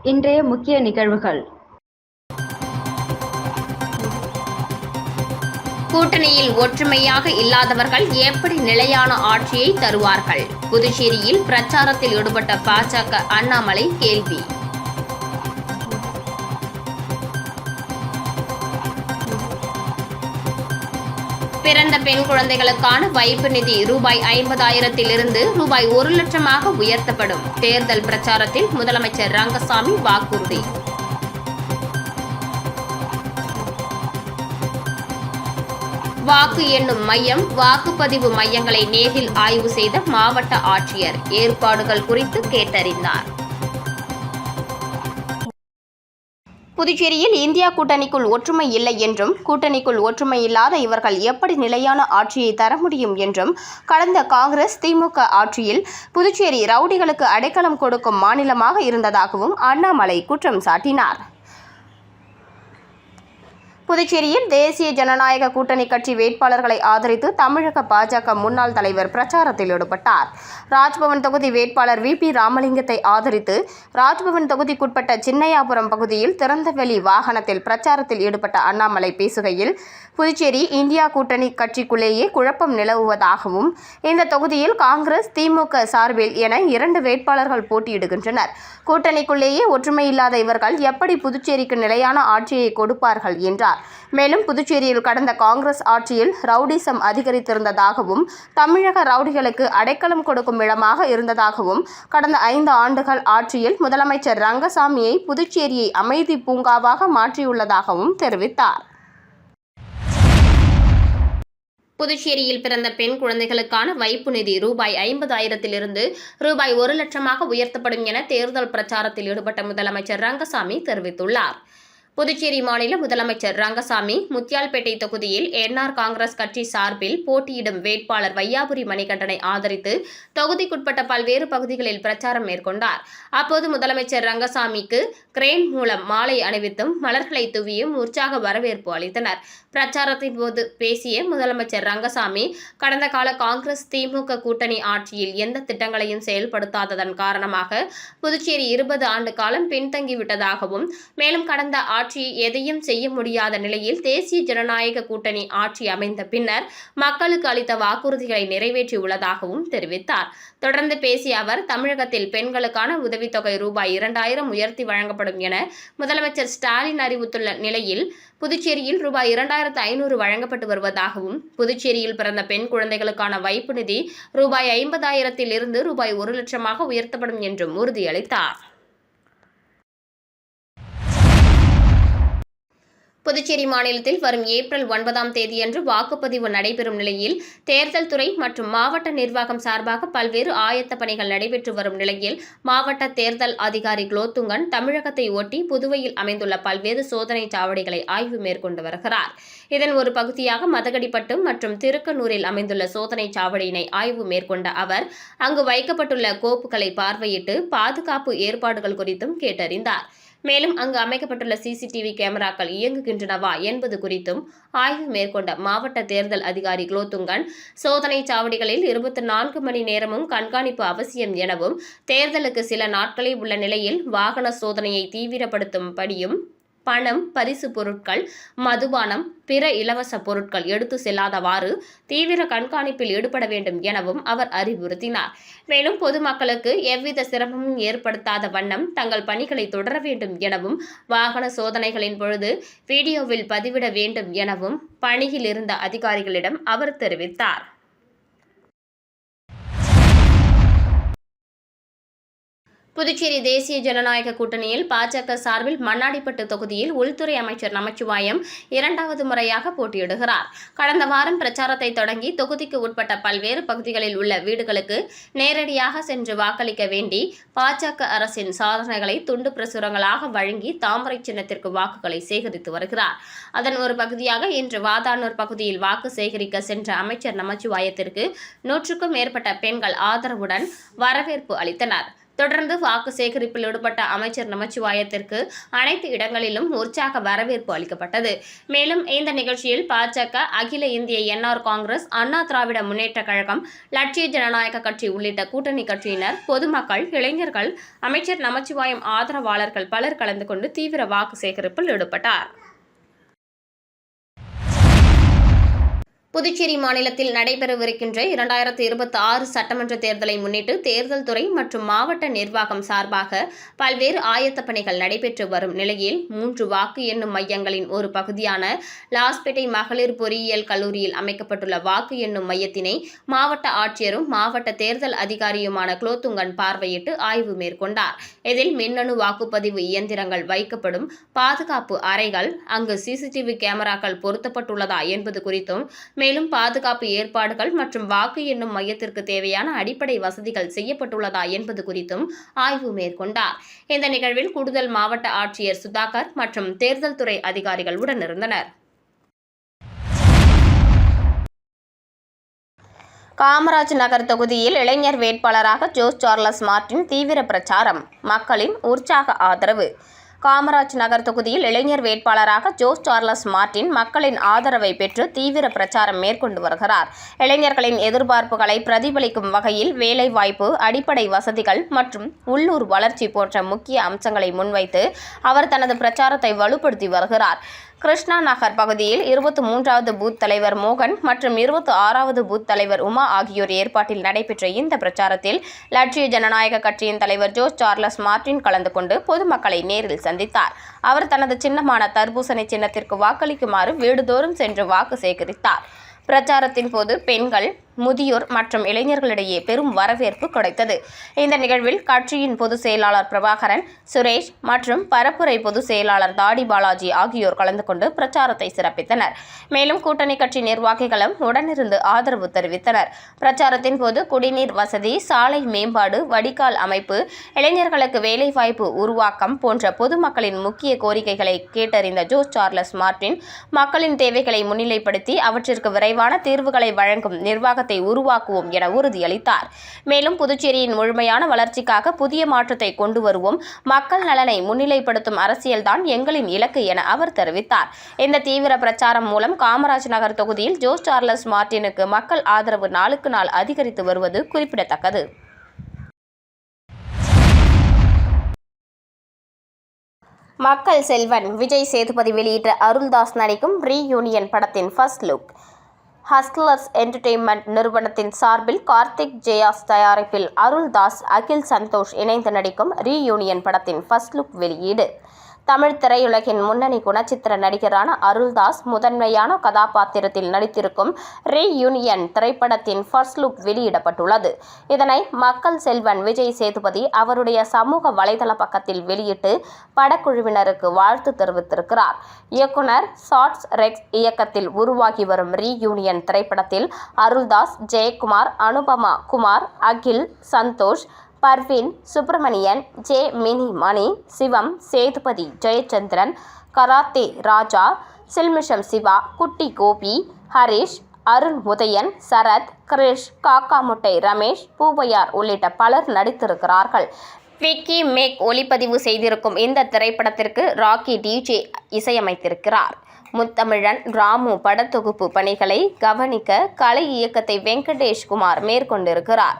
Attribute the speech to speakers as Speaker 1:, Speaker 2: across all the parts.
Speaker 1: இன்றைய முக்கிய நிகழ்வுகள்.
Speaker 2: கூட்டணியில் ஒற்றுமையாக இல்லாதவர்கள் எப்படி நிலையான ஆட்சியை தருவார்கள்? புதுச்சேரியில் பிரச்சாரத்தில் ஈடுபட்ட பாஜக அண்ணாமலை கேள்வி. பிறந்த பெண் குழந்தைகளுக்கான வைப்பு நிதி ரூபாய் 50,000 ரூபாய் 1,00,000 உயர்த்தப்படும். தேர்தல் பிரச்சாரத்தில் முதலமைச்சர் ரங்கசாமி வாக்குறுதி. வாக்கு எண்ணும் மையம், வாக்குப்பதிவு மையங்களை நேரில் ஆய்வு செய்த மாவட்ட ஆட்சியர் ஏற்பாடுகள் குறித்து கேட்டறிந்தார். புதுச்சேரியில் இந்தியா கூட்டணிக்குள் ஒற்றுமை இல்லை என்றும், கூட்டணிக்குள் ஒற்றுமை இல்லாத இவர்கள் எப்படி நிலையான ஆட்சியை தர முடியும் என்றும் கடந்த காங்கிரஸ் திமுக ஆட்சியில் புதுச்சேரி ரவுடிகளுக்கு அடைக்கலம் கொடுக்கும் மாநிலமாக இருந்ததாகவும் அண்ணாமலை குற்றம் சாட்டினார். புதுச்சேரியில் தேசிய ஜனநாயக கூட்டணி கட்சி வேட்பாளர்களை ஆதரித்து தமிழக பாஜக முன்னாள் தலைவர் பிரச்சாரத்தில் ஈடுபட்டார். ராஜ்பவன் தொகுதி வேட்பாளர் VP ராமலிங்கத்தை ஆதரித்து ராஜ்பவன் தொகுதிக்குட்பட்ட சின்னையாபுரம் பகுதியில் திறந்தவெளி வாகனத்தில் பிரச்சாரத்தில் ஈடுபட்ட அண்ணாமலை பேசுகையில், புதுச்சேரி இந்தியா கூட்டணி கட்சிக்குள்ளேயே குழப்பம் நிலவுவதாகவும், இந்த தொகுதியில் காங்கிரஸ் திமுக சார்பில் என 2 வேட்பாளர்கள் போட்டியிடுகின்றனர். கூட்டணிக்குள்ளேயே ஒற்றுமை இல்லாத இவர்கள் எப்படி புதுச்சேரிக்கு நிலையான ஆட்சியை கொடுப்பார்கள் என்றார். மேலும் புதுச்சேரியில் கடந்த காங்கிரஸ் ஆட்சியில் ரவுடிசம் அதிகரித்திருந்ததாகவும், தமிழக ரவுடிகளுக்கு அடைக்கலம் கொடுக்கும் இடமாக இருந்ததாகவும், கடந்த 5 ஆண்டுகள் ஆட்சியில் முதலமைச்சர் ரங்கசாமியை புதுச்சேரியை அமைதி பூங்காவாக மாற்றியுள்ளதாகவும் தெரிவித்தார். புதுச்சேரியில் பிறந்த பெண் குழந்தைகளுக்கான வைப்பு நிதி ரூபாய் 50,000 ரூபாய் 1,00,000 உயர்த்தப்படும் என தேர்தல் பிரச்சாரத்தில் ஈடுபட்ட முதலமைச்சர் ரங்கசாமி தெரிவித்துள்ளார். புதுச்சேரி மாநில முதலமைச்சர் ரங்கசாமி முத்தியால்பேட்டை தொகுதியில் NR காங்கிரஸ் கட்சி சார்பில் போட்டியிடும் வேட்பாளர் வையாபுரி மணிகண்டனை ஆதரித்து தொகுதிக்குட்பட்ட பல்வேறு பகுதிகளில் பிரச்சாரம் மேற்கொண்டார். அப்போது முதலமைச்சர் ரங்கசாமிக்கு கிரேன் மூலம் மாலை அணிவித்தும் மலர்களை தூவியும் உற்சாக வரவேற்பு அளித்தனர். பிரச்சாரத்தின் போது பேசிய முதலமைச்சர் ரங்கசாமி, கடந்த கால காங்கிரஸ் திமுக கூட்டணி ஆட்சியில் எந்த திட்டங்களையும் செயல்படுத்தாததன் காரணமாக புதுச்சேரி 20 ஆண்டு காலம் பின்தங்கிவிட்டதாகவும், மேலும் கடந்த ஆட்சி எதையும் செய்ய முடியாத நிலையில் தேசிய ஜனநாயக கூட்டணி ஆட்சி அமைந்த பின்னர் மக்களுக்கு அளித்த வாக்குறுதிகளை நிறைவேற்றியுள்ளதாகவும் தெரிவித்தார். தொடர்ந்து பேசிய அவர், தமிழகத்தில் பெண்களுக்கான உதவித்தொகை ரூபாய் 2,000 உயர்த்தி வழங்கப்படும் என முதலமைச்சர் ஸ்டாலின் அறிவித்துள்ள நிலையில் புதுச்சேரியில் ரூபாய் 2,500 வழங்கப்பட்டு வருவதாகவும், புதுச்சேரியில் பிறந்த பெண் குழந்தைகளுக்கான வைப்பு நிதி ரூபாய் 50,000 ரூபாய் 1,00,000 உயர்த்தப்படும் என்றும் உறுதியளித்தார். புதுச்சேரி மாநிலத்தில் வரும் ஏப்ரல் 9ஆம் தேதியன்று வாக்குப்பதிவு நடைபெறும் நிலையில் தேர்தல் துறை மற்றும் மாவட்ட நிர்வாகம் சார்பாக பல்வேறு ஆயத்த பணிகள் நடைபெற்று வரும் நிலையில் மாவட்ட தேர்தல் அதிகாரி குலோத்துங்கன் தமிழகத்தை ஒட்டி புதுவையில் அமைந்துள்ள பல்வேறு சோதனை சாவடிகளை ஆய்வு மேற்கொண்டு வருகிறார். இதன் ஒரு பகுதியாக மதகடிப்பட்டு மற்றும் திருக்கனூரில் அமைந்துள்ள சோதனை சாவடியினை ஆய்வு மேற்கொண்ட அவர் அங்கு வைக்கப்பட்டுள்ள கோப்புகளை பார்வையிட்டு பாதுகாப்பு ஏற்பாடுகள் குறித்தும் கேட்டறிந்தார். மேலும் அங்கு அமைக்கப்பட்டுள்ள CCTV கேமராக்கள் இயங்குகின்றனவா என்பது குறித்தும் ஆய்வு மேற்கொண்ட மாவட்ட தேர்தல் அதிகாரி குலோத்துங்கன், சோதனை சாவடிகளில் 24 மணி நேரமும் கண்காணிப்பு அவசியம் எனவும், தேர்தலுக்கு சில நாட்களே உள்ள நிலையில் வாகன சோதனையை தீவிரப்படுத்தும்படியும், பணம், பரிசு பொருட்கள், மதுபானம், பிற இலவச பொருட்கள் எடுத்து செல்லாதவாறு தீவிர கண்காணிப்பில் ஈடுபட வேண்டும் எனவும் அவர் அறிவுறுத்தினார். மேலும் பொதுமக்களுக்கு எவ்வித சிரமமும் ஏற்படுத்தாத வண்ணம் தங்கள் பணிகளை தொடர வேண்டும் எனவும், வாகன சோதனைகளின் பொழுது வீடியோவில் பதிவிட வேண்டும் எனவும் பணியில் இருந்த அதிகாரிகளிடம் அவர் தெரிவித்தார். புதுச்சேரி தேசிய ஜனநாயக கூட்டணியில் பாஜக சார்பில் மண்ணாடிப்பட்டு தொகுதியில் உள்துறை அமைச்சர் நமச்சிவாயம் 2வது முறையாக போட்டியிடுகிறார். கடந்த வாரம் பிரச்சாரத்தை தொடங்கி தொகுதிக்கு உட்பட்ட பல்வேறு பகுதிகளில் உள்ள வீடுகளுக்கு நேரடியாக சென்று வாக்களிக்க வேண்டி பாஜக அரசின் சாதனைகளை துண்டு பிரசுரங்களாக வழங்கி தாமரை சின்னத்திற்கு வாக்குகளை சேகரித்து வருகிறார். அதன் ஒரு பகுதியாக இன்று வாதானூர் பகுதியில் வாக்கு சேகரிக்க சென்ற அமைச்சர் நமச்சிவாயத்திற்கு 100க்கும் மேற்பட்ட பெண்கள் ஆதரவுடன் வரவேற்பு அளித்தனர். தொடர்ந்து வாக்கு சேகரிப்பில் ஈடுபட்ட அமைச்சர் நமச்சிவாயத்திற்கு அனைத்து இடங்களிலும் உற்சாக வரவேற்பு அளிக்கப்பட்டது. மேலும் இந்த நிகழ்ச்சியில் பாஜக, அகில இந்திய என்ஆர் காங்கிரஸ், அண்ணா திராவிட முன்னேற்ற கழகம், லட்சிய ஜனநாயக கட்சி உள்ளிட்ட கூட்டணி கட்சியினர், பொதுமக்கள், இளைஞர்கள், அமைச்சர் நமச்சிவாயம் ஆதரவாளர்கள் பலர் கலந்து கொண்டு தீவிர வாக்கு சேகரிப்பில் ஈடுபட்டார். புதுச்சேரி மாநிலத்தில் நடைபெறவிருக்கின்ற 2026 சட்டமன்ற தேர்தலை முன்னிட்டு தேர்தல் துறை மற்றும் மாவட்ட நிர்வாகம் சார்பாக பல்வேறு ஆயத்த பணிகள் நடைபெற்று வரும் நிலையில் 3 வாக்கு எண்ணும் மையங்களின் ஒரு பகுதியான லாஸ்பேட்டை மகளிர் பொறியியல் கல்லூரியில் அமைக்கப்பட்டுள்ள வாக்கு எண்ணும் மையத்தினை மாவட்ட ஆட்சியரும் மாவட்ட தேர்தல் அதிகாரியுமான குலோத்துங்கன் பார்வையிட்டு ஆய்வு மேற்கொண்டார். இதில் மின்னணு வாக்குப்பதிவு இயந்திரங்கள் வைக்கப்படும் பாதுகாப்பு அறைகள், அங்கு சிசிடிவி கேமராக்கள் பொருத்தப்பட்டுள்ளதா என்பது குறித்தும், மேலும் பாதுகாப்பு ஏற்பாடுகள் மற்றும் வாக்கு எண்ணும் மையத்திற்கு தேவையான அடிப்படை வசதிகள் செய்யப்பட்டுள்ளதா என்பது குறித்தும் ஆய்வு மேற்கொண்டார். இந்த நிகழ்வில் கூடுதல் மாவட்ட ஆட்சியர் சுதாகர் மற்றும் தேர்தல் துறை அதிகாரிகள் உடனிருந்தனர். காமராஜ் நகர் தொகுதியில் இளைஞர் வேட்பாளராக ஜோஸ் சார்லஸ் மார்ட்டின் தீவிர பிரச்சாரம், மக்களின் உற்சாக ஆதரவு. காமராஜ் நகர் தொகுதியில் இளைஞர் வேட்பாளராக ஜோஸ் சார்லஸ் மார்ட்டின் மக்களின் ஆதரவை பெற்று தீவிர பிரச்சாரம் மேற்கொண்டு வருகிறார். இளைஞர்களின் எதிர்பார்ப்புகளை பிரதிபலிக்கும் வகையில் வேலைவாய்ப்பு, அடிப்படை வசதிகள் மற்றும் உள்ளூர் வளர்ச்சி போன்ற முக்கிய அம்சங்களை முன்வைத்து அவர் தனது பிரச்சாரத்தை வலுப்படுத்தி வருகிறார். கிருஷ்ணா நகர் பகுதியில் 23வது பூத் தலைவர் மோகன் மற்றும் 26வது பூத் தலைவர் உமா ஆகியோர் ஏற்பாட்டில் நடைபெற்ற இந்த பிரச்சாரத்தில் லட்சிய ஜனநாயக கட்சியின் தலைவர் ஜோஸ் சார்லஸ் மார்ட்டின் கலந்து கொண்டு பொதுமக்களை நேரில் சந்தித்தார். அவர் தனது சின்னமான தர்பூசணி சின்னத்திற்கு வாக்களிக்குமாறு வீடுதோறும் சென்று வாக்கு சேகரித்தார். பிரச்சாரத்தின் போது பெண்கள், முதியோர் மற்றும் இளைஞர்களிடையே பெரும் வரவேற்பு கிடைத்தது. இந்த நிகழ்வில் கட்சியின் பொதுச் செயலாளர் பிரபாகரன், சுரேஷ் மற்றும் பரப்புரை பொதுச் செயலாளர் தாடி பாலாஜி ஆகியோர் கலந்து கொண்டு பிரச்சாரத்தை சிறப்பித்தனர். மேலும் கூட்டணி கட்சி நிர்வாகிகளும் உடனிருந்து ஆதரவு தெரிவித்தனர். பிரச்சாரத்தின் போது குடிநீர் வசதி, சாலை மேம்பாடு, வடிகால் அமைப்பு, இளைஞர்களுக்கு வேலைவாய்ப்பு உருவாக்கம் போன்ற பொதுமக்களின் முக்கிய கோரிக்கைகளை கேட்டறிந்த ஜோஸ் சார்லஸ் மார்ட்டின் மக்களின் தேவைகளை முன்னிலைப்படுத்தி அவற்றிற்கு விரைவான தீர்வுகளை வழங்கும் நிர்வாகத்தை உருவாக்குவோம் என உறுதியளித்தார். மேலும் புதுச்சேரியின் முழுமையான வளர்ச்சிக்காக புதிய மாற்றத்தை கொண்டு வருவோம், மக்கள் நலனை முன்னிலைப்படுத்தும் அரசியல்தான் எங்களின் இலக்கு என அவர் தெரிவித்தார். இந்த தீவிர பிரச்சாரம் மூலம் காமராஜ் நகர் தொகுதியில் ஜோஸ் சார்லஸ் மார்ட்டினுக்கு மக்கள் ஆதரவு நாளுக்கு நாள் அதிகரித்து வருவது குறிப்பிடத்தக்கது. மக்கள் செல்வன் விஜய் சேதுபதி வெளியிட்ட அருள்தாஸ் நடிக்கும் ரீயூனியன் படத்தின் ஃபர்ஸ்ட் லுக். ஹஸ்லர்ஸ் என்டர்டெயின்மெண்ட் நிறுவனத்தின் சார்பில் கார்த்திக் ஜெயாஸ் தயாரிப்பில் அருள்தாஸ், அகில் சந்தோஷ் இணைந்து நடிக்கும் ரீயூனியன் படத்தின் ஃபர்ஸ்ட் லுக் வெளியீடு. தமிழ் திரையுலகின் முன்னணி குணச்சித்திர நடிகரான அருள்தாஸ் முதன்மையான கதாபாத்திரத்தில் நடித்திருக்கும் ரீயூனியன் திரைப்படத்தின் ஃபர்ஸ்ட் லுக் வெளியிடப்பட்டுள்ளது. இதனை மக்கள் செல்வன் விஜய் சேதுபதி அவருடைய சமூக வலைதள பக்கத்தில் வெளியிட்டு படக்குழுவினருக்கு வாழ்த்து தெரிவித்திருக்கிறார். இயக்குனர் ஷார்ட்ஸ் ரெக்ஸ் இயக்கத்தில் உருவாகி வரும் ரீயூனியன் திரைப்படத்தில் அருள்தாஸ், ஜெயக்குமார், அனுபமா குமார், அகில், சந்தோஷ், பர்வீன், சுப்பிரமணியன், ஜே மினி மணி, சிவம், சேதுபதி, ஜெயச்சந்திரன், கராத்தே ராஜா, சில்மிஷம் சிவா, குட்டி கோபி, ஹரிஷ், அருண் உதயன், சரத், கிரிஷ், காக்காமுட்டை ரமேஷ், பூவையார் உள்ளிட்ட பலர் நடித்திருக்கிறார்கள். விக்கி மேக் ஒளிப்பதிவு செய்திருக்கும் இந்த திரைப்படத்திற்கு ராக்கி டிஜே இசையமைத்திருக்கிறார். முத்தமிழன் ராமு படத்தொகுப்பு பணிகளை கவனிக்க கலை இயக்கத்தை வெங்கடேஷ் குமார் மேற்கொண்டிருக்கிறார்.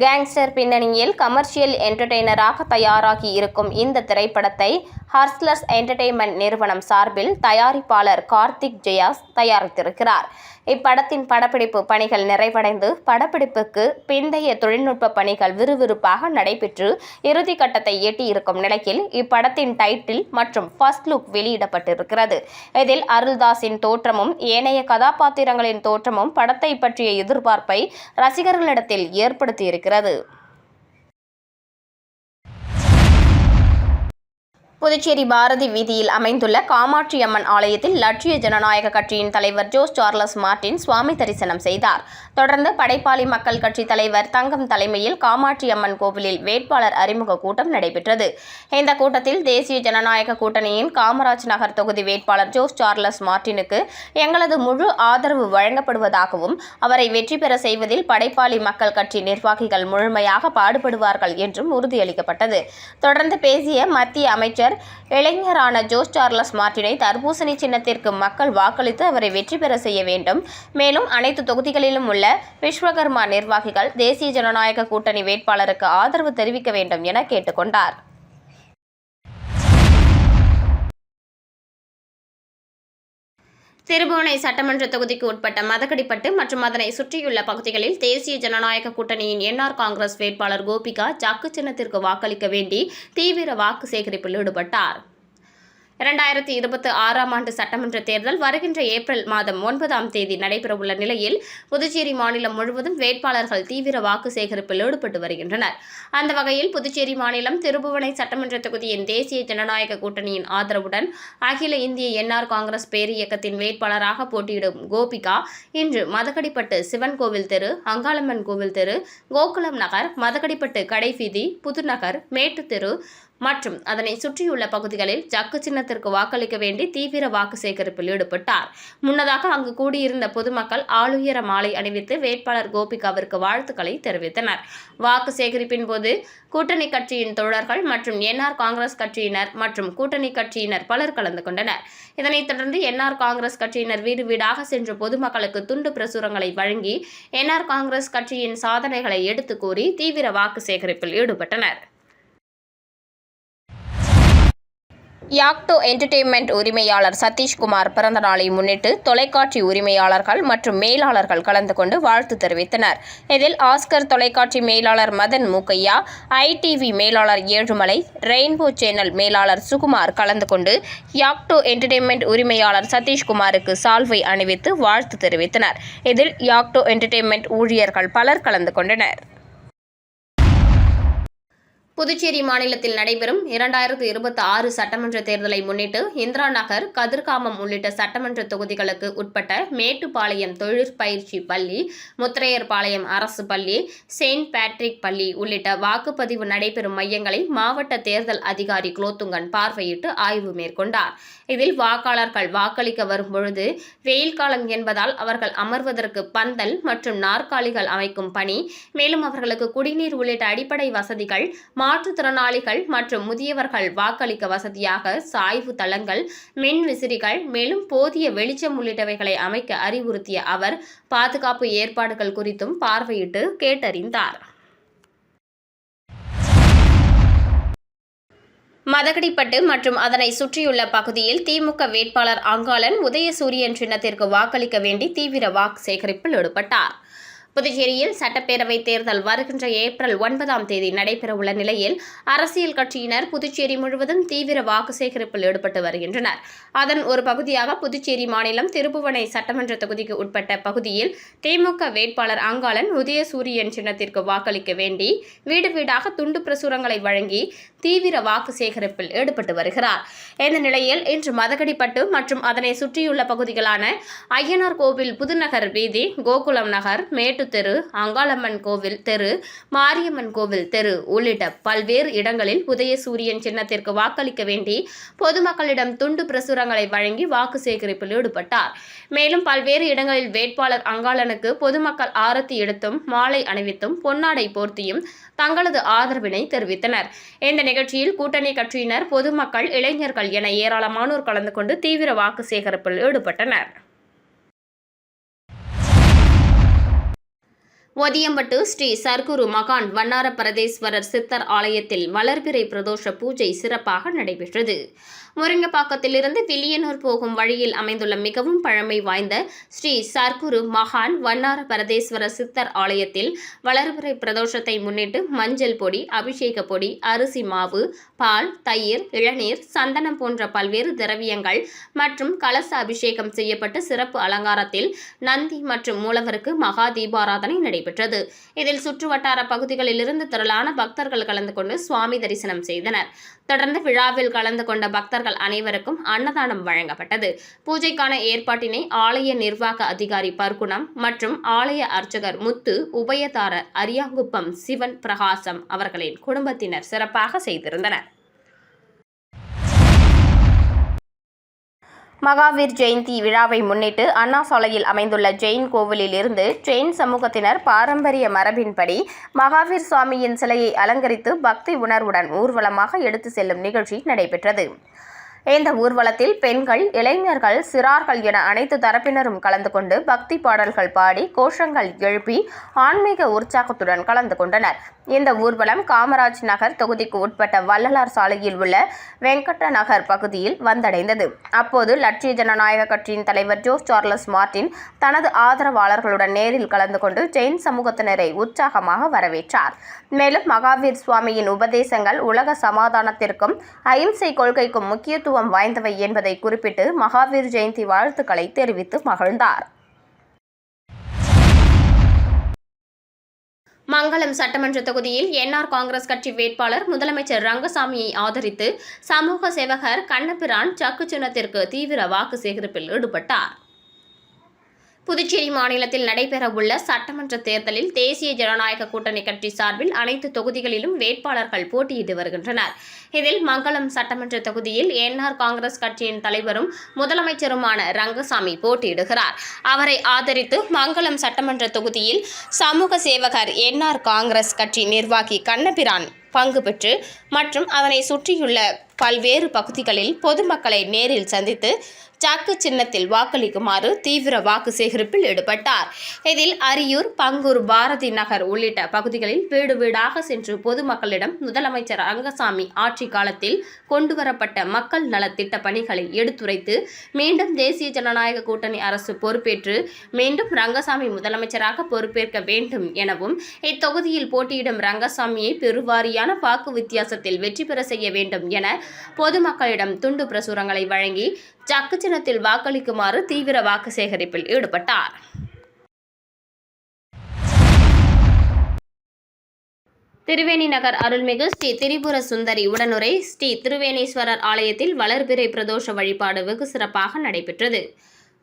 Speaker 2: கேங்ஸ்டர் பின்னணியில் கமர்ஷியல் என்டர்டெய்னராக தயாராகி இருக்கும் இந்த திரைப்படத்தை ஹஸ்லர்ஸ் என்டர்டெயின்மெண்ட் நிறுவனம் சார்பில் தயாரிப்பாளர் கார்த்திக் ஜெயாஸ் தயாரித்திருக்கிறார். இப்படத்தின் படப்பிடிப்பு பணிகள் நிறைவடைந்து படப்பிடிப்புக்கு பிந்தைய தொழில்நுட்ப பணிகள் விறுவிறுப்பாக நடைபெற்று இறுதிக்கட்டத்தை எட்டியிருக்கும் நிலையில் இப்படத்தின் டைட்டில் மற்றும் ஃபர்ஸ்ட் லுக் வெளியிடப்பட்டிருக்கிறது. இதில் அருள்தாஸின் தோற்றமும் ஏனைய கதாபாத்திரங்களின் தோற்றமும் படத்தை பற்றிய எதிர்பார்ப்பை ரசிகர்களிடத்தில் ஏற்படுத்தியிருக்கிறது. புதுச்சேரி பாரதி வீதியில் அமைந்துள்ள காமாட்சி அம்மன் ஆலயத்தில் லட்சிய ஜனநாயக கட்சியின் தலைவர் ஜோஸ் சார்லஸ் மார்ட்டின் சுவாமி தரிசனம் செய்தார். தொடர்ந்து படைப்பாளி மக்கள் கட்சி தலைவர் தங்கம் தலைமையில் காமாட்சி அம்மன் கோவிலில் வேட்பாளர் அறிமுக கூட்டம் நடைபெற்றது. இந்த கூட்டத்தில் தேசிய ஜனநாயக கூட்டணியின் காமராஜ் நகர் தொகுதி வேட்பாளர் ஜோஸ் சார்லஸ் மார்ட்டினுக்கு எங்களது முழு ஆதரவு வழங்கப்படுவதாகவும் அவரை வெற்றி பெற செய்வதில் படைப்பாளி மக்கள் கட்சி நிர்வாகிகள் முழுமையாக பாடுபடுவார்கள் என்றும் உறுதியளிக்கப்பட்டது. தொடர்ந்து பேசிய மத்திய அமைச்சர் இளைஞரான ஜோஸ் சார்லஸ் மார்ட்டினை தர்பூசணி சின்னத்திற்கு மக்கள் வாக்களித்து அவரை வெற்றி பெற செய்ய வேண்டும். மேலும் அனைத்து தொகுதிகளிலும் உள்ள விஸ்வகர்மா நிர்வாகிகள் தேசிய ஜனநாயக கூட்டணி வேட்பாளருக்கு ஆதரவு தெரிவிக்க வேண்டும் என கேட்டுக்கொண்டார். திருபுவனை சட்டமன்ற தொகுதிக்கு உட்பட்ட மதகடிப்பட்டு மற்றும் அதனை சுற்றியுள்ள பகுதிகளில் தேசிய ஜனநாயக கூட்டணியின் என்ஆர் காங்கிரஸ் வேட்பாளர் கோபிகா ஜக்கு சின்னத்திற்கு வாக்களிக்க வேண்டி தீவிர வாக்கு சேகரிப்பில் ஈடுபட்டார். 2026 ஆண்டு சட்டமன்ற தேர்தல் வருகின்ற ஏப்ரல் மாதம் 9ஆம் தேதி நடைபெறவுள்ள நிலையில் புதுச்சேரி மாநிலம் முழுவதும் வேட்பாளர்கள் தீவிர வாக்கு சேகரிப்பில் ஈடுபட்டு வருகின்றனர். அந்த வகையில் புதுச்சேரி மாநிலம் திருபுவனை சட்டமன்ற தொகுதியின் தேசிய ஜனநாயக கூட்டணியின் ஆதரவுடன் அகில இந்திய என்ஆர் காங்கிரஸ் பேரியக்கத்தின் வேட்பாளராக போட்டியிடும் கோபிகா இன்று மதகடிப்பட்டு சிவன் கோவில் தெரு, அங்காளம்மன் கோவில் தெரு, கோகுலம் நகர், மதகடிப்பட்டு கடைவீதி, புதுநகர், மேட்டு தெரு மற்றும் அதனை சுற்றியுள்ள பகுதிகளில் ஜக்கு சின்னத்திற்கு வாக்களிக்க வேண்டி தீவிர வாக்கு சேகரிப்பில் ஈடுபட்டார். முன்னதாக அங்கு கூடியிருந்த பொதுமக்கள் ஆளுயர மாலை அணிவித்து வேட்பாளர் கோபிகாவிற்கு வாழ்த்துக்களை தெரிவித்தனர். வாக்கு சேகரிப்பின் போது கூட்டணி கட்சியின் தோழர்கள் மற்றும் என்ஆர் காங்கிரஸ் கட்சியினர் மற்றும் கூட்டணி கட்சியினர் பலர் கலந்து கொண்டனர். இதனைத் தொடர்ந்து என்ஆர் காங்கிரஸ் கட்சியினர் வீடு வீடாக சென்று பொதுமக்களுக்கு துண்டு பிரசுரங்களை வழங்கி என்ஆர் காங்கிரஸ் கட்சியின் சாதனைகளை எடுத்து கூறி தீவிர வாக்கு சேகரிப்பில் ஈடுபட்டனர். யாக்டோ என்டர்டெயின்மெண்ட் உரிமையாளர் சதீஷ்குமார் பிறந்த நாளை முன்னிட்டு தொலைக்காட்சி உரிமையாளர்கள் மற்றும் மேலாளர்கள் கலந்து கொண்டு வாழ்த்து தெரிவித்தனர். இதில் ஆஸ்கர் தொலைக்காட்சி மேலாளர் மதன் மூக்கையா, ஐடிவி மேலாளர் ஏழுமலை, ரெயின்போ சேனல் மேலாளர் சுகுமார் கலந்து கொண்டு யாக்டோ என்டர்டெயின்மெண்ட் உரிமையாளர் சதீஷ்குமாருக்கு சால்வை அணிவித்து வாழ்த்து தெரிவித்தனர். இதில் யாக்டோ என்டர்டெயின்மெண்ட் ஊழியர்கள் பலர் கலந்து கொண்டனர். புதுச்சேரி மாநிலத்தில் நடைபெறும் 2026 சட்டமன்ற தேர்தலை முன்னிட்டு இந்திரா நகர், கதிர்காமம் உள்ளிட்ட சட்டமன்ற தொகுதிகளுக்கு உட்பட்ட மேட்டுப்பாளையம் தொழிற்பயிற்சி பள்ளி, முத்திரையர்பாளையம் அரசு பள்ளி, செயின்ட் பேட்ரிக் பள்ளி உள்ளிட்ட வாக்குப்பதிவு நடைபெறும் மையங்களை மாவட்ட தேர்தல் அதிகாரி குலோத்துங்கன் பார்வையிட்டு ஆய்வு மேற்கொண்டார். இதில் வாக்காளர்கள் வாக்களிக்க வரும்பொழுது வெயில் காலம் என்பதால் அவர்கள் அமர்வதற்கு பந்தல் மற்றும் நாற்காலிகள் அமைக்கும் பணி, மேலும் அவர்களுக்கு குடிநீர் உள்ளிட்ட அடிப்படை வசதிகள், மாற்றுத்திறனாளிகள் மற்றும் முதியவர்கள் வாக்களிக்க வசதியாக சாய்வு தளங்கள், மின் விசிறிகள், மேலும் போதிய வெளிச்சம் உள்ளிட்டவைகளை அமைக்க அறிவுறுத்திய அவர் பாதுகாப்பு ஏற்பாடுகள் குறித்தும் பார்வையிட்டு கேட்டறிந்தார். மதகடிப்பட்டு மற்றும் அதனை சுற்றியுள்ள பகுதியில் திமுக வேட்பாளர் அங்காளன் உதயசூரியன் சின்னத்திற்கு வாக்களிக்க வேண்டி தீவிர வாக்கு சேகரிப்பில் ஈடுபட்டார். புதுச்சேரியில் சட்டப்பேரவை தேர்தல் வருகின்ற ஏப்ரல் 9ஆம் தேதி நடைபெறவுள்ள நிலையில் அரசியல் கட்சியினர் புதுச்சேரி முழுவதும் தீவிர வாக்கு சேகரிப்பில் ஈடுபட்டு வருகின்றனர். அதன் ஒரு பகுதியாக புதுச்சேரி மாநிலம் திருபுவனை சட்டமன்ற தொகுதிக்கு உட்பட்ட பகுதியில் திமுக வேட்பாளர் அங்காளன் உதயசூரியன் சின்னத்திற்கு வாக்களிக்க வேண்டி வீடு வீடாக துண்டு பிரசுரங்களை வழங்கி தீவிர வாக்கு சேகரிப்பில் ஈடுபட்டு வருகிறார். இந்த நிலையில் இன்று மதகடிப்பட்டு மற்றும் அதனை சுற்றியுள்ள பகுதிகளான ஐயனார் கோவில் புதுநகர் வீதி, கோகுலம் நகர், மேட்டு தெரு, அங்காளம்மன் கோவில் தெரு, மாரியம்மன் கோவில் தெரு உள்ளிட்ட பல்வேறு இடங்களில் உதயசூரியன் சின்னத்திற்கு வாக்களிக்க வேண்டி பொதுமக்களிடம் துண்டு பிரசுரங்களை வழங்கி வாக்கு சேகரிப்பில் ஈடுபட்டார். மேலும் பல்வேறு இடங்களில் வேட்பாளர் அங்காளனுக்கு பொதுமக்கள் ஆரத்தி எடுத்தும் மாலை அணிவித்தும் பொன்னாடை போர்த்தியும் தங்களது ஆதரவினை தெரிவித்தனர். இந்த நிகழ்ச்சியில் கூட்டணி கட்சியினர், பொதுமக்கள், இளைஞர்கள் என ஏராளமானோர் கலந்து கொண்டு தீவிர வாக்கு சேகரிப்பில் ஈடுபட்டனர். ஒதியம்பட்டு ஸ்ரீ சர்க்குரு மகான் வண்ணார பரதேஸ்வரர் சித்தர் ஆலயத்தில் வளர்பிறை பிரதோஷ பூஜை சிறப்பாக நடைபெற்றது. முருங்கப்பாக்கத்திலிருந்து வில்லியனூர் போகும் வழியில் அமைந்துள்ள மிகவும் பழமை வாய்ந்த ஸ்ரீ சர்க்குரு மகான் வண்ணார பரதேஸ்வரர் சித்தர் ஆலயத்தில் வளர்பிறை பிரதோஷத்தை முன்னிட்டு மஞ்சள் பொடி, அபிஷேக பொடி, அரிசி மாவு, பால், தயிர், இளநீர், சந்தனம் போன்ற பல்வேறு திரவியங்கள் மற்றும் கலச அபிஷேகம் செய்யப்பட்டு சிறப்பு அலங்காரத்தில் நந்தி மற்றும் மூலவருக்கு மகா தீபாராதனை நடைபெற்றது. நடைபெற்றது. இதில் சுற்றுவட்டார பகுதிகளிலிருந்து திரளான பக்தர்கள் கலந்து கொண்டு சுவாமி தரிசனம் செய்தனர். தொடர்ந்து விழாவில் கலந்து கொண்ட பக்தர்கள் அனைவருக்கும் அன்னதானம் வழங்கப்பட்டது. பூஜைக்கான ஏற்பாட்டினை ஆலய நிர்வாக அதிகாரி பர்குணம் மற்றும் ஆலய அர்ச்சகர் முத்து, உபயதாரர் அரியாங்குப்பம் சிவன் பிரகாசம் அவர்களின் குடும்பத்தினர் சிறப்பாக செய்திருந்தனர். மகாவீர் ஜெயந்தி விழாவை முன்னிட்டு அண்ணா சாலையில் அமைந்துள்ள ஜெயின் கோவிலில் இருந்து ஜெயின் சமூகத்தினர் பாரம்பரிய மரபின்படி மகாவீர் சுவாமியின் சிலையை அலங்கரித்து பக்தி உணர்வுடன் ஊர்வலமாக எடுத்து செல்லும் நிகழ்ச்சி நடைபெற்றது. இந்த ஊர்வலத்தில் பெண்கள், இளைஞர்கள், சிறார்கள் என அனைத்து தரப்பினரும் கலந்து கொண்டு பக்தி பாடல்கள் பாடி கோஷங்கள் எழுப்பி ஆன்மீக உற்சாகத்துடன் கலந்து கொண்டனர். இந்த ஊர்வலம் காமராஜ் நகர் தொகுதிக்கு உட்பட்ட வள்ளலார் சாலையில் உள்ள வெங்கட்ட நகர் பகுதியில் வந்தடைந்தது. அப்போது லட்சிய ஜனநாயக கட்சியின் தலைவர் ஜோஸ் சார்லஸ் மார்டின் தனது ஆதரவாளர்களுடன் நேரில் கலந்து கொண்டு ஜெயின் சமூகத்தினரை உற்சாகமாக வரவேற்றார். மேலும் மகாவீர் சுவாமியின் உபதேசங்கள் உலக சமாதானத்திற்கும் அஹிம்சை கொள்கைக்கும் முக்கியத்துவம் வாய்ந்தவை என்பதை குறிப்பிட்டு மகாவீர் ஜெயந்தி வாழ்த்துக்களை தெரிவித்து மகிழ்ந்தார். மங்களம் சட்டமன்ற தொகுதியில் என்ஆர் காங்கிரஸ் கட்சி வேட்பாளர் முதலமைச்சர் ரங்கசாமியை ஆதரித்து சமூக சேவகர் கண்ணபிரான் சக்கு சின்னத்திற்கு தீவிர வாக்கு சேகரிப்பில் ஈடுபட்டார். புதுச்சேரி மாநிலத்தில் நடைபெறவுள்ள சட்டமன்ற தேர்தலில் தேசிய ஜனநாயக கூட்டணி கட்சி சார்பில் அனைத்து தொகுதிகளிலும் வேட்பாளர்கள் போட்டியிட்டு வருகின்றனர். இதில் மங்களம் சட்டமன்ற தொகுதியில் என்ஆர் காங்கிரஸ் கட்சியின் தலைவரும் முதலமைச்சருமான ரங்கசாமி போட்டியிடுகிறார். அவரை ஆதரித்து மங்களம் சட்டமன்ற தொகுதியில் சமூக சேவகர் என்ஆர் காங்கிரஸ் கட்சி நிர்வாகி கண்ணபிரான் பங்கு பெற்று மற்றும் அதனை சுற்றியுள்ள பல்வேறு பகுதிகளில் பொதுமக்களை நேரில் சந்தித்து சக்கு சின்னத்தில் வாக்களிக்குமாறு தீவிர வாக்கு சேகரிப்பில் ஈடுபட்டார். இதில் அரியூர், பங்கூர், பாரதி நகர் உள்ளிட்ட பகுதிகளில் வீடு வீடாக சென்று பொதுமக்களிடம் முதலமைச்சர் ரங்கசாமி ஆட்சி காலத்தில் கொண்டுவரப்பட்ட மக்கள் நலத்திட்ட பணிகளை எடுத்துரைத்து மீண்டும் தேசிய ஜனநாயக கூட்டணி அரசு பொறுப்பேற்று மீண்டும் ரங்கசாமி முதலமைச்சராக பொறுப்பேற்க வேண்டும் எனவும் இத்தொகுதியில் போட்டியிடும் ரங்கசாமியை பெருவாரியான வாக்கு வித்தியாசத்தில் வெற்றி பெற செய்ய வேண்டும் என பொதுமக்களிடம் துண்டு பிரசுரங்களை வழங்கி சக்கு சின்னத்தில் வாக்களிக்குமாறு தீவிர வாக்கு சேகரிப்பில் ஈடுபட்டார். திருவேணி நகர் அருள்மிகு ஸ்ரீ திரிபுர சுந்தரி உடனுரை ஸ்ரீ திருவேணீஸ்வரர் ஆலயத்தில் வளர்பிறை பிரதோஷ வழிபாடு வெகு சிறப்பாக நடைபெற்றது.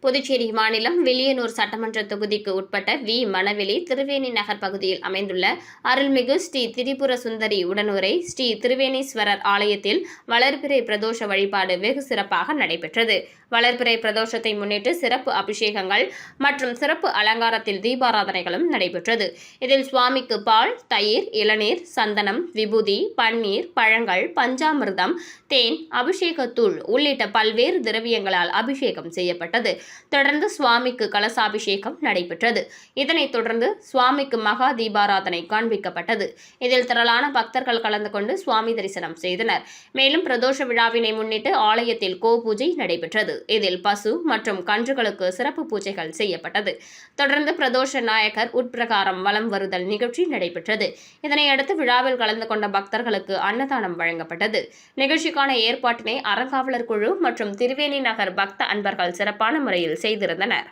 Speaker 2: புதுச்சேரி மாநிலம் வில்லியனூர் சட்டமன்ற தொகுதிக்கு உட்பட்ட வி. மணவெளி திருவேணி நகர் பகுதியில் அமைந்துள்ள அருள்மிகு ஸ்ரீ திரிபுர சுந்தரி உடனுரை ஸ்ரீ திருவேணீஸ்வரர் ஆலயத்தில் வளர்பிறை பிரதோஷ வழிபாடு வெகு சிறப்பாக நடைபெற்றது. வளர்பிறை பிரதோஷத்தை முன்னிட்டு சிறப்பு அபிஷேகங்கள் மற்றும் சிறப்பு அலங்காரத்தில் தீபாராதனைகளும் நடைபெற்றது. இதில் சுவாமிக்கு பால், தயிர், இளநீர், சந்தனம், விபூதி, பன்னீர், பழங்கள், பஞ்சாமிர்தம், தேன், அபிஷேகத்தூள் உள்ளிட்ட பல்வேறு திரவியங்களால் அபிஷேகம் செய்யப்பட்டது. தொடர்ந்து சுவாமிக்கு கலசாபிஷேகம் நடைபெற்றது. இதனைத் தொடர்ந்து சுவாமிக்கு மகா தீபாராதனை காண்பிக்கப்பட்டது. இதில் திரளான பக்தர்கள் கலந்து கொண்டு சுவாமி தரிசனம் செய்தனர். மேலும் பிரதோஷ விழாவினை முன்னிட்டு ஆலயத்தில் கோபூஜை நடைபெற்றது. இதில் பசு மற்றும் கன்றுகளுக்கு சிறப்பு பூஜைகள் செய்யப்பட்டது. தொடர்ந்து பிரதோஷ நாயகர் உட்பிரகாரம் வலம் வருதல் நிகழ்ச்சி நடைபெற்றது. இதனையடுத்து விழாவில் கலந்து கொண்ட பக்தர்களுக்கு அன்னதானம் வழங்கப்பட்டது. நிகழ்ச்சிக்கான ஏற்பாட்டினை அறங்காவலர் குழு மற்றும் திருவேணி நகர் பக்த அன்பர்கள் சிறப்பான முறையில் செய்திருந்தனர்.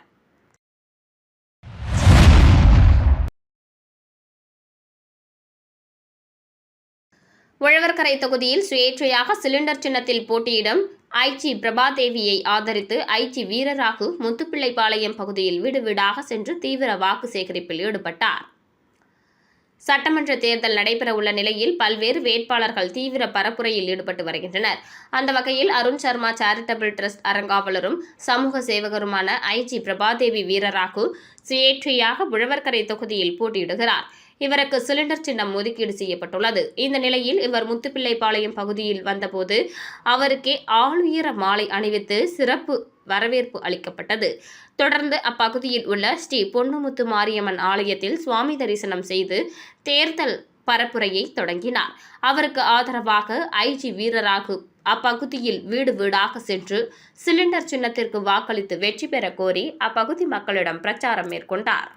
Speaker 2: உழவர்கரை தொகுதியில் சுயேட்சையாக சிலிண்டர் சின்னத்தில் போட்டியிடும் ஐஜி பிரபாதேவியை ஆதரித்து ஐஜி வீரராகு முத்துப்பிள்ளைப்பாளையம் பகுதியில் வீடு வீடாக சென்று தீவிர வாக்கு சேகரிப்பில் ஈடுபட்டார். சட்டமன்ற தேர்தல் நடைபெறவுள்ள நிலையில் பல்வேறு வேட்பாளர்கள் தீவிர பரப்புரையில் ஈடுபட்டு வருகின்றனர். அந்த வகையில் அருண் சர்மா சேரிட்டபிள் டிரஸ்ட் அறங்காவலரும் சமூக சேவகருமான ஐஜி பிரபாதேவி வீரராகு சுயேட்சையாக உழவர்கரை தொகுதியில் போட்டியிடுகிறார். இவருக்கு சிலிண்டர் சின்னம் ஒதுக்கீடு செய்யப்பட்டுள்ளது. இந்த நிலையில் இவர் முத்துப்பிள்ளைப்பாளையம் பகுதியில் வந்தபோது அவருக்கே ஆளுயர மாலை அணிவித்து சிறப்பு வரவேற்பு அளிக்கப்பட்டது. தொடர்ந்து அப்பகுதியில் உள்ள ஸ்ரீ பொன்னுமுத்து மாரியம்மன் ஆலயத்தில் சுவாமி தரிசனம் செய்து தேர்தல் பரப்புரையை தொடங்கினார். அவருக்கு ஆதரவாக ஐஜி வீரராகு அப்பகுதியில் வீடு வீடாக சென்று சிலிண்டர் சின்னத்திற்கு வாக்களித்து வெற்றி பெற கோரி அப்பகுதி மக்களிடம் பிரச்சாரம் மேற்கொண்டார்.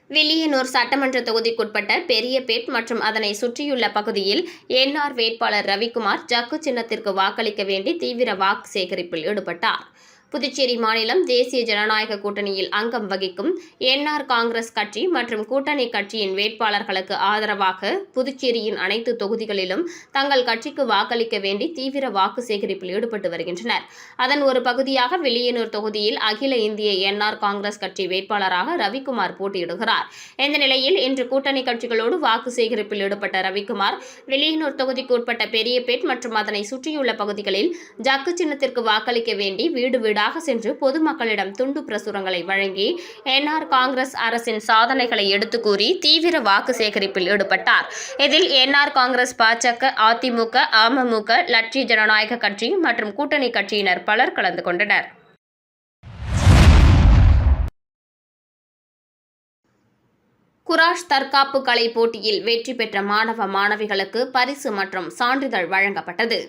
Speaker 2: வில்லியனூர் சட்டமன்ற தொகுதிக்குட்பட்ட பெரியபேட் மற்றும் அதனை சுற்றியுள்ள பகுதியில் என்ஆர் வேட்பாளர் ரவிக்குமார் ஜக்கு சின்னத்திற்கு வாக்களிக்க வேண்டி தீவிர வாக்கு சேகரிப்பில் ஈடுபட்டார். புதுச்சேரி மாநிலம் தேசிய ஜனநாயக கூட்டணியில் அங்கம் வகிக்கும் என்ஆர் காங்கிரஸ் கட்சி மற்றும் கூட்டணி கட்சியின் வேட்பாளர்களுக்கு ஆதரவாக புதுச்சேரியின் அனைத்து தொகுதிகளிலும் தங்கள் கட்சிக்கு வாக்களிக்க வேண்டி தீவிர வாக்கு சேகரிப்பில் ஈடுபட்டு வருகின்றனர். அதன் ஒரு பகுதியாக வில்லியனூர் தொகுதியில் அகில இந்திய என்ஆர் காங்கிரஸ் கட்சி வேட்பாளராக ரவிக்குமார் போட்டியிடுகிறார். இந்த நிலையில் இன்று கூட்டணி கட்சிகளோடு வாக்கு சேகரிப்பில் ஈடுபட்ட ரவிக்குமார் வில்லியனூர் தொகுதிக்கு உட்பட்ட பெரியபேட் மற்றும் அதனை சுற்றியுள்ள பகுதிகளில் ஜக்கு சின்னத்திற்கு வாக்களிக்க வேண்டி வீடு வீடாக சென்று பொதுமக்களிடம் துண்டு பிரசுரங்களை வழங்கி என்ஆர் காங்கிரஸ் அரசின் சாதனைகளை எடுத்துக் கூறி தீவிர வாக்கு சேகரிப்பில் ஈடுபட்டார். இதில் என்ஆர் காங்கிரஸ், பாஜக, அதிமுக, அமமுக, லட்சிய ஜனநாயக கட்சி மற்றும் கூட்டணி கட்சியினர் பலர் கலந்து கொண்டனர். குராஷ் தற்காப்பு கலை போட்டியில் வெற்றி பெற்ற மாணவ மாணவிகளுக்கு பரிசு மற்றும் சான்றிதழ் வழங்கப்பட்டது.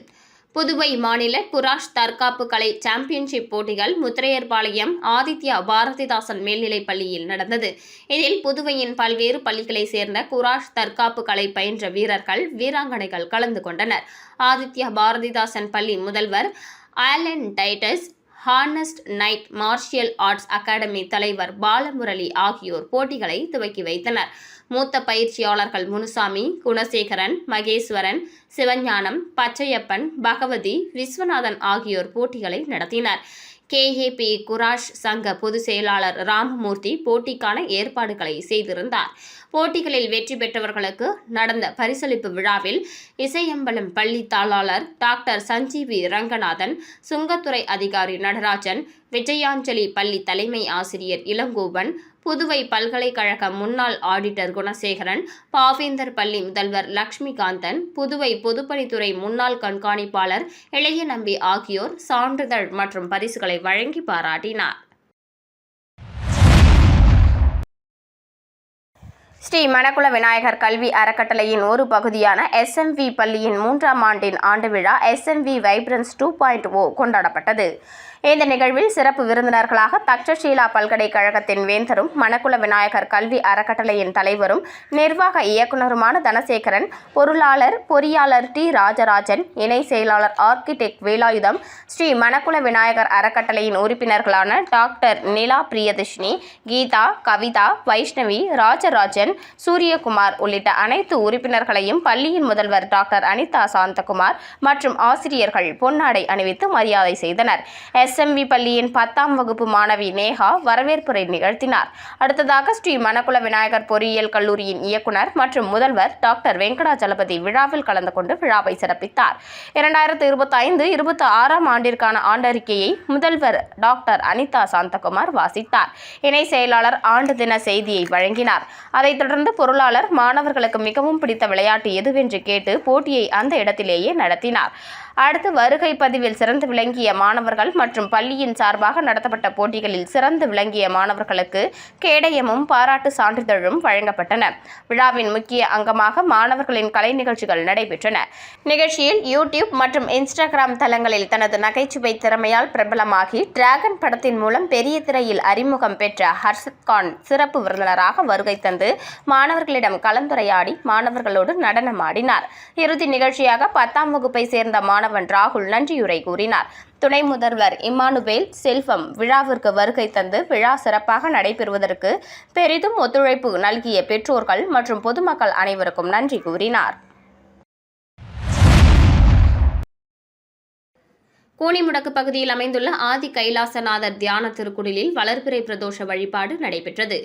Speaker 2: புதுவை மாநில குராஷ் தற்காப்பு கலை சாம்பியன்ஷிப் போட்டிகள் முத்திரையர்பாளையம் ஆதித்யா பாரதிதாசன் மேல்நிலைப் பள்ளியில் நடந்தது. இதில் புதுவையின் பல்வேறு பள்ளிகளைச் சேர்ந்த குராஷ் தற்காப்பு கலை பயின்ற வீரர்கள், வீராங்கனைகள் கலந்து கொண்டனர். ஆதித்யா பாரதிதாசன் பள்ளி முதல்வர் Alan Titus, Honest Knight Martial Arts Academy தலைவர் பாலமுரளி ஆகியோர் போட்டிகளை துவக்கி வைத்தனர். மூத்த பயிற்சியாளர்கள் முனுசாமி, குணசேகரன், மகேஸ்வரன், சிவஞானம், பச்சையப்பன், பகவதி, விஸ்வநாதன் ஆகியோர் போட்டிகளை நடத்தினர். KAP குராஷ் சங்க பொதுச் செயலாளர் ராமமூர்த்தி போட்டிக்கான ஏற்பாடுகளை செய்திருந்தார். போட்டிகளில் வெற்றி பெற்றவர்களுக்கு நடந்த பரிசளிப்பு விழாவில் இசையம்பலம் பள்ளி தாளாளர் டாக்டர் சஞ்சீவி ரங்கநாதன், சுங்கத்துறை அதிகாரி நடராஜன், விஜயாஞ்சலி பள்ளி தலைமை ஆசிரியர் இளங்கோவன், புதுவை பல்கலைக்கழக முன்னாள் ஆடிட்டர் குணசேகரன், பாவேந்தர் பள்ளி முதல்வர் லட்சுமிகாந்தன், புதுவை பொதுப்பணித்துறை முன்னாள் கண்காணிப்பாளர் இளையநம்பி ஆகியோர் சான்றிதழ் மற்றும் பரிசுகளை வழங்கி பாராட்டினார். ஸ்ரீ மணக்குள விநாயகர் கல்வி அறக்கட்டளையின் ஒரு பகுதியான SMV பள்ளியின் 3ஆம் ஆண்டின் ஆண்டு விழா SMV வைப்ரன்ஸ் 2.0 கொண்டாடப்பட்டது. இந்த நிகழ்வில் சிறப்பு விருந்தினர்களாக தக்ஷஷீலா பல்கலைக்கழகத்தின் வேந்தரும் மணக்குள விநாயகர் கல்வி அறக்கட்டளையின் தலைவரும் நிர்வாக இயக்குநருமான தனசேகரன், பொருளாளர் பொறியாளர் T. ராஜராஜன், இணை செயலாளர் ஆர்க்கிடெக்ட் வேலாயுதம், ஸ்ரீ மணக்குள விநாயகர் அறக்கட்டளையின் உறுப்பினர்களான டாக்டர் நிலா பிரியதர்ஷினி, கீதா, கவிதா, வைஷ்ணவி, ராஜராஜன், சூரியகுமார் உள்ளிட்ட அனைத்து உறுப்பினர்களையும் பள்ளியின் முதல்வர் டாக்டர் அனிதா சாந்தகுமார் மற்றும் ஆசிரியர்கள் பொன்னாடை அணிவித்து மரியாதை செய்தனர். SMV பள்ளியின் 10ஆம் வகுப்பு மாணவி நேஹா வரவேற்புரை நிகழ்த்தினார். அடுத்ததாக ஸ்ரீ மணக்குள விநாயகர் பொறியியல் கல்லூரியின் இயக்குனர் மற்றும் முதல்வர் டாக்டர் வெங்கடாஜலபதி விழாவில் கலந்து கொண்டு விழாவை சிறப்பித்தார். 2025-26ஆம் ஆண்டிற்கான ஆண்டறிக்கையை முதல்வர் டாக்டர் அனிதா சாந்தகுமார் வாசித்தார். இணை செயலாளர் ஆண்டு தின செய்தியை வழங்கினார். அதைத் தொடர்ந்து பொருளாளர் மாணவர்களுக்கு மிகவும் பிடித்த விளையாட்டு எதுவென்று கேட்டு போட்டியை அந்த இடத்திலேயே நடத்தினார். அடுத்து வருகை பதிவில் சிறந்து விளங்கிய மாணவர்கள் மற்றும் பள்ளியின் சார்பாக நடத்தப்பட்ட போட்டிகளில் சிறந்து விளங்கிய மாணவர்களுக்கு கேடயமும் பாராட்டு சான்றிதழும் வழங்கப்பட்டன. விழாவின் முக்கிய அங்கமாக மாணவர்களின் கலை நிகழ்ச்சிகள் நடைபெற்றன. நிகழ்ச்சியில் யூடியூப் மற்றும் இன்ஸ்டாகிராம் தளங்களில் தனது நகைச்சுவை திறமையால் பிரபலமாகி டிராகன் படத்தின் மூலம் பெரிய திரையில் அறிமுகம் பெற்ற ஹர்ஷத் கான் சிறப்பு விருந்தினராக வருகை தந்து மாணவர்களிடம் கலந்துரையாடி மாணவர்களோடு நடனமாடினார். இறுதி நிகழ்ச்சியாக 10ஆம் வகுப்பை சேர்ந்த மாணவன் ராகுல் நன்றியுரை கூறினார். துணை முதல்வர் இம்மானுவேல் செல்வம் விழாவிற்கு வருகை தந்து விழா சிறப்பாக நடைபெறுவதற்கு பெரிதும் ஒத்துழைப்பு நல்கிய பெற்றோர்கள் மற்றும் பொதுமக்கள் அனைவருக்கும் நன்றி கூறினார். கூனிமுடக்கு பகுதியில் அமைந்துள்ள ஆதி கைலாசநாதர் தியான திருக்குடிலில் வளர்பிறை பிரதோஷ வழிபாடு நடைபெற்றது.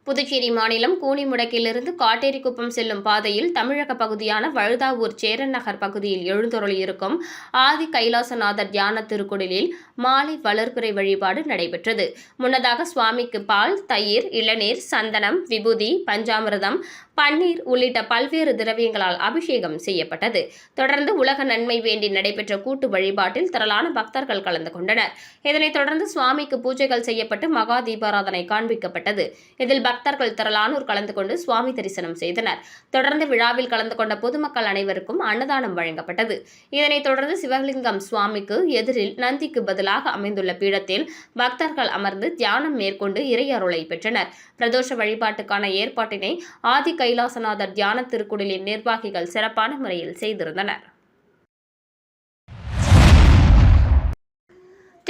Speaker 2: புதுச்சேரி மாநிலம் கூனிமுடக்கிலிருந்து காட்டேரிக்குப்பம் செல்லும் பாதையில் தமிழக பகுதியான வழுதாவூர் சேரன் நகர் பகுதியில் எழுந்தருளியிருக்கும் ஆதி கைலாசநாதர் தியான திருக்குடிலில் மாலை வளர்பிறை வழிபாடு நடைபெற்றது. முன்னதாக சுவாமிக்கு பால், தயிர், இளநீர், சந்தனம், விபூதி, பஞ்சாமிர்தம், பன்னீர் உள்ளிட்ட பல்வேறு திரவியங்களால் அபிஷேகம் செய்யப்பட்டது. தொடர்ந்து உலக நன்மை வேண்டி நடைபெற்ற கூட்டு வழிபாட்டில் திரளான பக்தர்கள் கலந்து கொண்டனர். இதனைத் தொடர்ந்து சுவாமிக்கு பூஜைகள் செய்யப்பட்டு மகா தீபாராதனை காண்பிக்கப்பட்டது. இதில் பக்தர்கள் திரளானோர் கலந்து கொண்டு சுவாமி தரிசனம் செய்தனர். தொடர்ந்து விழாவில் கலந்து கொண்ட பொதுமக்கள் அனைவருக்கும் அன்னதானம் வழங்கப்பட்டது. இதனைத் தொடர்ந்து சிவலிங்கம் சுவாமிக்கு எதிரில் நந்திக்கு பதிலாக அமைந்துள்ள பீடத்தில் பக்தர்கள் அமர்ந்து தியானம் மேற்கொண்டு இறையருளை பெற்றனர். பிரதோஷ வழிபாட்டுக்கான ஏற்பாட்டினை ஆதி கைலாசநாதர் தியான திருக்குடிலின் நிர்வாகிகள் சிறப்பான முறையில் செய்திருந்தனர்.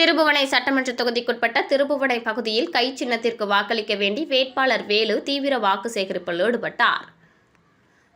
Speaker 2: திருபுவனை சட்டமன்ற தொகுதிக்குட்பட்ட திருபுவனை பகுதியில் கை சின்னத்திற்கு வாக்களிக்க வேண்டி வேட்பாளர் வேலு தீவிர வாக்கு சேகரிப்பில் ஈடுபட்டார்.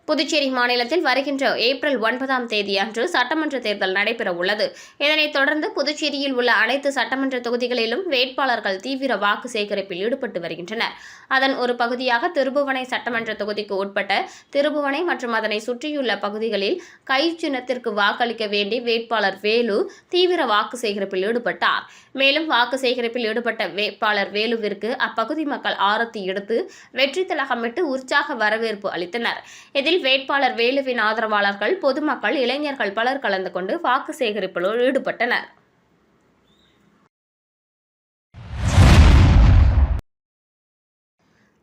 Speaker 2: புதுச்சேரி மாநிலத்தில் வருகின்ற ஏப்ரல் 9ஆம் தேதி அன்று சட்டமன்ற தேர்தல் நடைபெற உள்ளது. இதனைத் தொடர்ந்து புதுச்சேரியில் உள்ள அனைத்து சட்டமன்ற தொகுதிகளிலும் வேட்பாளர்கள் தீவிர வாக்கு சேகரிப்பில் ஈடுபட்டு வருகின்றனர். அதன் ஒரு பகுதியாக திருபுவனை சட்டமன்ற தொகுதிக்கு உட்பட்ட திருபுவனை மற்றும் அதனை சுற்றியுள்ள பகுதிகளில் கை சின்னத்திற்கு வாக்களிக்க வேண்டி வேட்பாளர் வேலு தீவிர வாக்கு சேகரிப்பில் ஈடுபட்டார். மேலும் வாக்கு சேகரிப்பில் ஈடுபட்ட வேட்பாளர் வேலுவிற்கு அப்பகுதி மக்கள் ஆரத்தி எடுத்து வெற்றி திலகமிட்டு உற்சாக வரவேற்பு அளித்தனர். இதில் வேட்பாளர் வேலுவின் ஆதரவாளர்கள், பொதுமக்கள், இளைஞர்கள் பலர் கலந்து கொண்டு வாக்கு சேகரிப்பில் ஈடுபட்டனர்.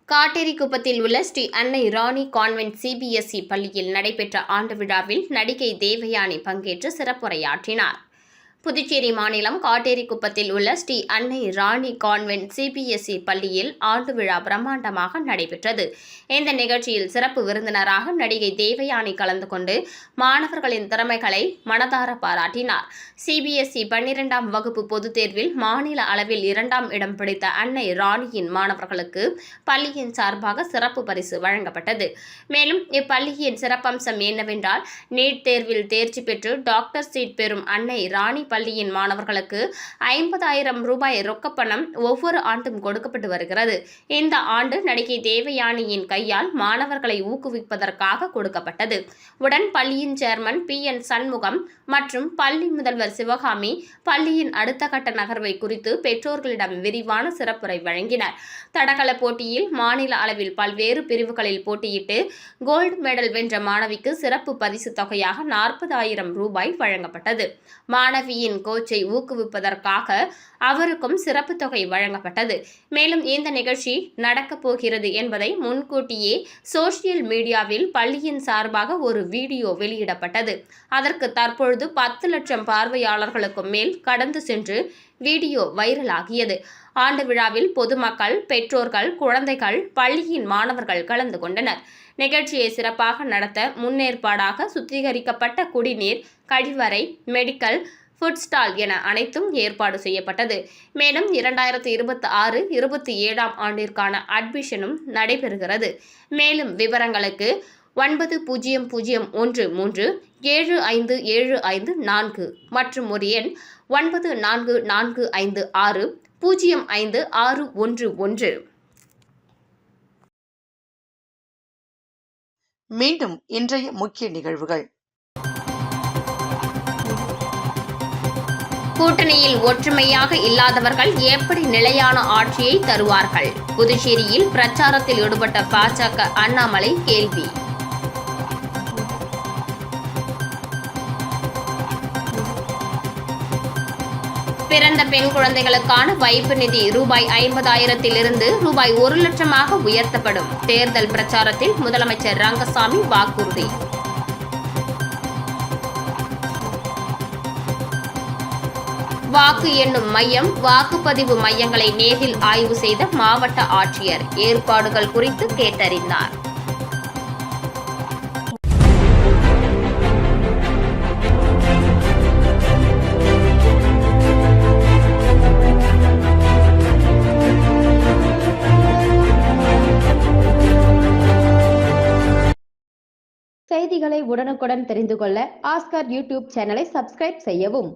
Speaker 2: காட்டேரிக்குப்பத்தில் உள்ள ஸ்ரீ அன்னை ராணி கான்வென்ட் CBSE பள்ளியில் நடைபெற்ற ஆண்டு விழாவில் நடிகை தேவயானி பங்கேற்று சிறப்புரையாற்றினார். புதுச்சேரி மாநிலம் காட்டேரிக்குப்பத்தில் உள்ள ஸ்ரீ அன்னை ராணி கான்வென்ட் CBSE பள்ளியில் ஆண்டு விழா பிரம்மாண்டமாக நடைபெற்றது. இந்த நிகழ்ச்சியில் சிறப்பு விருந்தினராக நடிகை தேவயானி கலந்து கொண்டு மாணவர்களின் திறமைகளை மனதார பாராட்டினார். CBSE 12ஆம் வகுப்பு பொதுத் தேர்வில் மாநில அளவில் 2ஆம் இடம் பிடித்த அன்னை ராணியின் மாணவர்களுக்கு பள்ளியின் சார்பாக சிறப்பு பரிசு வழங்கப்பட்டது. மேலும் இப்பள்ளியின் சிறப்பம்சம் என்னவென்றால், நீட் தேர்வில் தேர்ச்சி பெற்று டாக்டர் சீட் பெறும் அன்னை ராணி பள்ளியின் மாணவர்களுக்கு 50,000 ரூபாய் ரொக்கப்பணம் ஒவ்வொரு ஆண்டும் கொடுக்கப்பட்டு வருகிறது. இந்த ஆண்டு நடிகை தேவயானியின் கையால் மாணவர்களை ஊக்குவிப்பதற்காக கொடுக்கப்பட்டது. உடன் பள்ளியின் சேர்மன் PN சண்முகம் மற்றும் பள்ளி முதல்வர் சிவகாமி பள்ளியின் அடுத்த கட்ட நகர்வை குறித்து பெற்றோர்களிடம் விரிவான சிறப்புரை வழங்கினர். தடகள போட்டியில் மாநில அளவில் பல்வேறு பிரிவுகளில் போட்டியிட்டு கோல்டு மெடல் வென்ற மாணவிக்கு சிறப்பு பரிசு தொகையாக 40,000 ரூபாய் வழங்கப்பட்டது. மாணவியின் கோச்சை ஊக்குவிப்பதற்காக அவருக்கும் சிறப்பு தொகை வழங்கப்பட்டது. மேலும் இந்த நிகழ்ச்சி நடக்கப் போகிறது என்பதை முன்கூட்டியே சோசியல் மீடியாவில் பள்ளியின் சார்பாக ஒரு வீடியோ வெளியிடப்பட்டது. அதற்கு தற்பொழுது 10 லட்சம் பார்வையாளர்களுக்கும் மேல் கடந்து சென்று வீடியோ வைரலாகியது. ஆண்டு விழாவில் பொதுமக்கள், பெற்றோர்கள், குழந்தைகள், பள்ளியின் மாணவர்கள் கலந்து கொண்டனர். நிகழ்ச்சியை சிறப்பாக நடத்த முன்னேற்பாடாக சுத்திகரிக்கப்பட்ட குடிநீர், கழிவறை, மெடிக்கல், ஃபுட் ஸ்டால் என அனைத்தும் ஏற்பாடு செய்யப்பட்டது. மேலும் 2026-27ஆம் ஆண்டிற்கான அட்மிஷனும் நடைபெறுகிறது. மேலும் விவரங்களுக்கு 9013757544 மற்றும் ஒரு எண் 9445605611.
Speaker 1: மீண்டும் இன்றைய முக்கிய நிகழ்வுகள்.
Speaker 2: கூட்டணியில் ஒற்றுமையாக இல்லாதவர்கள் எப்படி நிலையான ஆட்சியை தருவார்கள்? புதுச்சேரியில் பிரச்சாரத்தில் ஈடுபட்ட பாஜக அண்ணாமலை கேள்வி. பிறந்த பெண் குழந்தைகளுக்கான வைப்பு நிதி ரூபாய் 50,000 ரூபாய் 1 லட்சமாக உயர்த்தப்படும். தேர்தல் பிரச்சாரத்தில் முதலமைச்சர் ரங்கசாமி வாக்குறுதி. வாக்கு எண்ணும் மையம், வாக்குப்பதிவு மையங்களை நேரில் ஆய்வு செய்த மாவட்ட ஆட்சியர் ஏற்பாடுகள் குறித்து கேட்டறிந்தார்.
Speaker 3: செய்திகளை உடனுக்குடன் தெரிந்து கொள்ள ஆஸ்கார் யூடியூப் சேனலை சப்ஸ்கிரைப் செய்யவும்.